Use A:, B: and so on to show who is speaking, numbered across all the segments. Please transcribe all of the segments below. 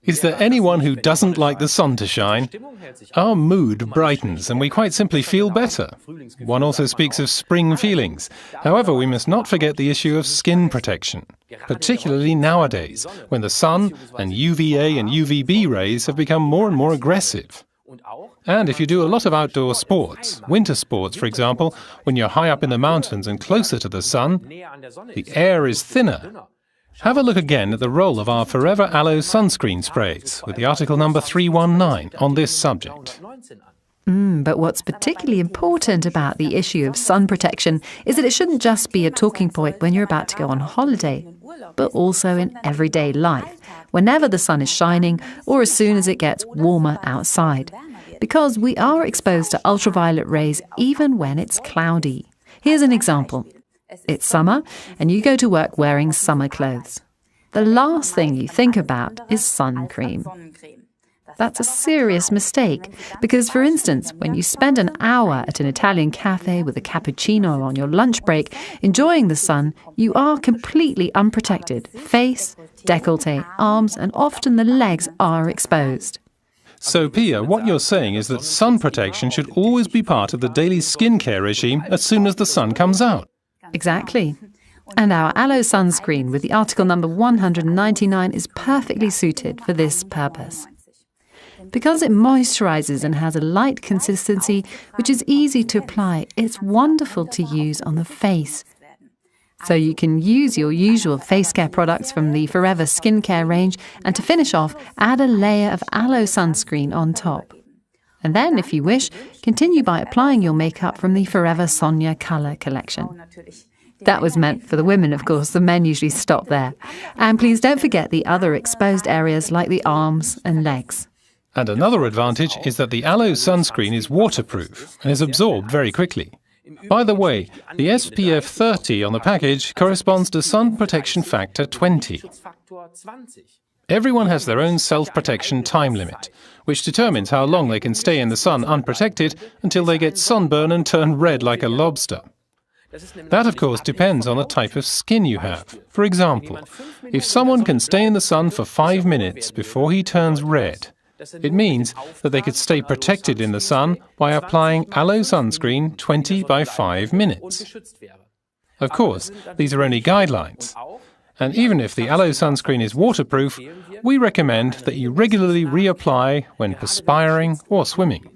A: Is there anyone who doesn't like the sun to shine? Our mood brightens and we quite simply feel better. One also speaks of spring feelings. However, we must not forget the issue of skin protection, particularly nowadays, when the sun and UVA and UVB rays have become more and more aggressive. And if you do a lot of outdoor sports, winter sports for example, when you're high up in the mountains and closer to the sun, the air is thinner. Have a look again at the role of our Forever Aloe sunscreen sprays with the article number 319 on this subject.
B: But what's particularly important about the issue of sun protection is that it shouldn't just be a talking point when you're about to go on holiday, but also in everyday life, whenever the sun is shining or as soon as it gets warmer outside, because we are exposed to ultraviolet rays even when it's cloudy. Here's an example. It's summer, and you go to work wearing summer clothes. The last thing you think about is sun cream. That's a serious mistake, because, for instance, when you spend an hour at an Italian cafe with a cappuccino on your lunch break, enjoying the sun, you are completely unprotected. Face, décolleté, arms, and often the legs are exposed.
A: So, Pia, what you're saying is that sun protection should always be part of the daily skincare regime as soon as the sun comes out.
B: Exactly. And our Aloe sunscreen with the article number 199 is perfectly suited for this purpose. Because it moisturizes and has a light consistency, which is easy to apply, it's wonderful to use on the face. So you can use your usual face care products from the Forever skincare range, and to finish off, add a layer of Aloe sunscreen on top. And then, if you wish, continue by applying your makeup from the Forever Sonia Colour collection. That was meant for the women, of course. The men usually stop there. And please don't forget the other exposed areas like the arms and legs.
A: And another advantage is that the Aloe sunscreen is waterproof and is absorbed very quickly. By the way, the SPF 30 on the package corresponds to sun protection factor 20. Everyone has their own self-protection time limit, which determines how long they can stay in the sun unprotected until they get sunburn and turn red like a lobster. That, of course, depends on the type of skin you have. For example, if someone can stay in the sun for 5 minutes before he turns red, it means that they could stay protected in the sun by applying Aloe sunscreen 20 by 5 minutes. Of course, these are only guidelines. And even if the Aloe sunscreen is waterproof, we recommend that you regularly reapply when perspiring or swimming.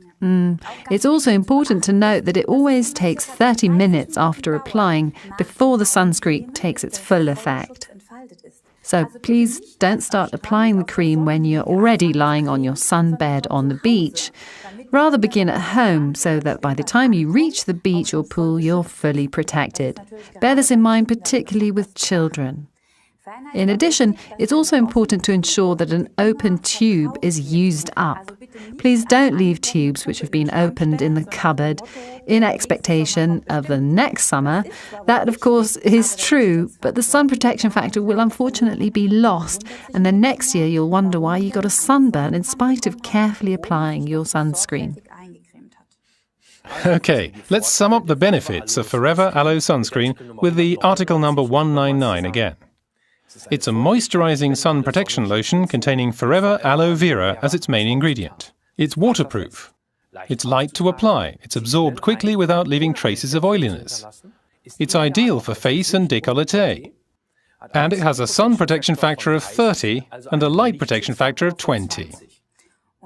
B: It's also important to note that it always takes 30 minutes after applying before the sunscreen takes its full effect. So please don't start applying the cream when you're already lying on your sunbed on the beach. Rather begin at home so that by the time you reach the beach or pool, you're fully protected. Bear this in mind, particularly with children. In addition, it's also important to ensure that an open tube is used up. Please don't leave tubes which have been opened in the cupboard in expectation of the next summer. That, of course, is true, but the sun protection factor will unfortunately be lost, and then next year you'll wonder why you got a sunburn in spite of carefully applying your sunscreen.
A: Okay, let's sum up the benefits of Forever Aloe sunscreen with the article number 199 again. It's a moisturizing sun protection lotion containing Forever Aloe Vera as its main ingredient. It's waterproof. It's light to apply. It's absorbed quickly without leaving traces of oiliness. It's ideal for face and décolleté. And it has a sun protection factor of 30 and a light protection factor of 20.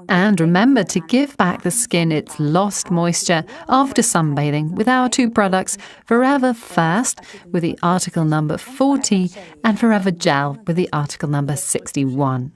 B: And remember to give back the skin its lost moisture after sunbathing with our two products, Forever First with the article number 40 and Forever Gel with the article number 61.